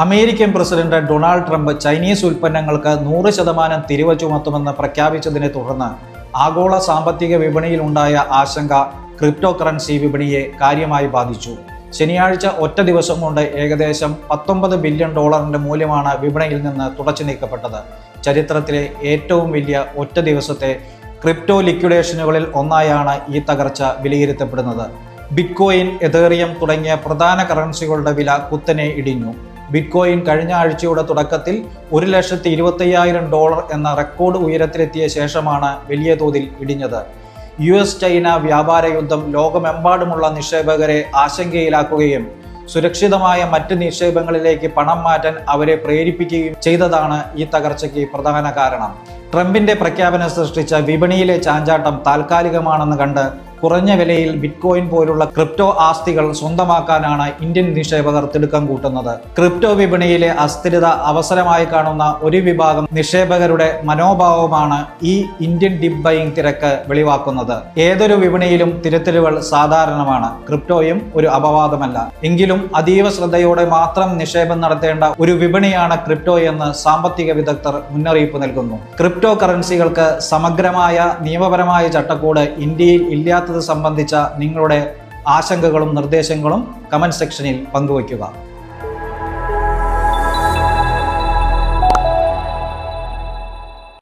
American president Donald Trump Chinese ഉൽപ്പന്നങ്ങൾക്ക് 100% തിരിവ് ചുമത്തുമെന്ന് പ്രഖ്യാപിച്ചതിനെ തുടർന്ന് ആഗോള സാമ്പത്തിക വിപണിയിലുണ്ടായ ആശങ്ക ക്രിപ്റ്റോ കറൻസി വിപണിയെ കാര്യമായി ബാധിച്ചു. ശനിയാഴ്ച ഒറ്റ ദിവസം കൊണ്ട് ഏകദേശം $19 ബില്യൺ മൂല്യമാണ് വിപണിയിൽ നിന്ന് തുടച്ചു നീക്കപ്പെട്ടത്. ചരിത്രത്തിലെ ഏറ്റവും വലിയ ഒറ്റ ദിവസത്തെ ക്രിപ്റ്റോ ലിക്വിഡേഷനുകളിൽ ഒന്നായാണ് ഈ തകർച്ച വിലയിരുത്തപ്പെടുന്നത്. ബിറ്റ്കോയിൻ, എതേറിയം തുടങ്ങിയ പ്രധാന കറൻസികളുടെ വില കുത്തനെ ഇടിഞ്ഞു. ബിറ്റ്കോയിൻ കഴിഞ്ഞ ആഴ്ചയുടെ തുടക്കത്തിൽ $1,25,000 എന്ന റെക്കോർഡ് ഉയരത്തിലെത്തിയ ശേഷമാണ് വലിയ തോതിൽ ഇടിഞ്ഞത്. US-ചൈന വ്യാപാര യുദ്ധം ലോകമെമ്പാടുമുള്ള നിക്ഷേപകരെ ആശങ്കയിലാക്കുകയും സുരക്ഷിതമായ മറ്റ് നിക്ഷേപങ്ങളിലേക്ക് പണം മാറ്റാൻ അവരെ പ്രേരിപ്പിക്കുകയും ചെയ്തതാണ് ഈ തകർച്ചയ്ക്ക് പ്രധാന കാരണം. ട്രംപിന്റെ പ്രഖ്യാപനം സൃഷ്ടിച്ച വിപണിയിലെ ചാഞ്ചാട്ടം താൽക്കാലികമാണെന്ന് കണ്ട് കുറഞ്ഞ വിലയിൽ ബിറ്റ്കോയിൻ പോലുള്ള ക്രിപ്റ്റോ ആസ്തികൾ സ്വന്തമാക്കാനാണ് ഇന്ത്യൻ നിക്ഷേപകർ തിടുക്കം കൂട്ടുന്നത്. ക്രിപ്റ്റോ വിപണിയിലെ അസ്ഥിരത അവസരമായി കാണുന്ന ഒരു വിഭാഗം നിക്ഷേപകരുടെ മനോഭാവമാണ് ഈ ഇന്ത്യൻ ഡിപ് ബൈയിങ് തിരക്ക് വെളിവാക്കുന്നത്. ഏതൊരു വിപണിയിലും തിരുത്തലുകൾ സാധാരണമാണ്. ക്രിപ്റ്റോയും ഒരു അപവാദമല്ല. എങ്കിലും അതീവ ശ്രദ്ധയോടെ മാത്രം നിക്ഷേപം നടത്തേണ്ട ഒരു വിപണിയാണ് ക്രിപ്റ്റോ എന്ന് സാമ്പത്തിക വിദഗ്ധർ മുന്നറിയിപ്പ് നൽകുന്നു. ക്രിപ്റ്റോ കറൻസികൾക്ക് സമഗ്രമായ നിയമപരമായ ചട്ടക്കൂട് ഇന്ത്യയിൽ ഇല്ലാത്തത് സംബന്ധിച്ച നിങ്ങളുടെ ആശങ്കകളും നിർദ്ദേശങ്ങളും കമന്റ് സെക്ഷനിൽ പങ്കുവയ്ക്കുക.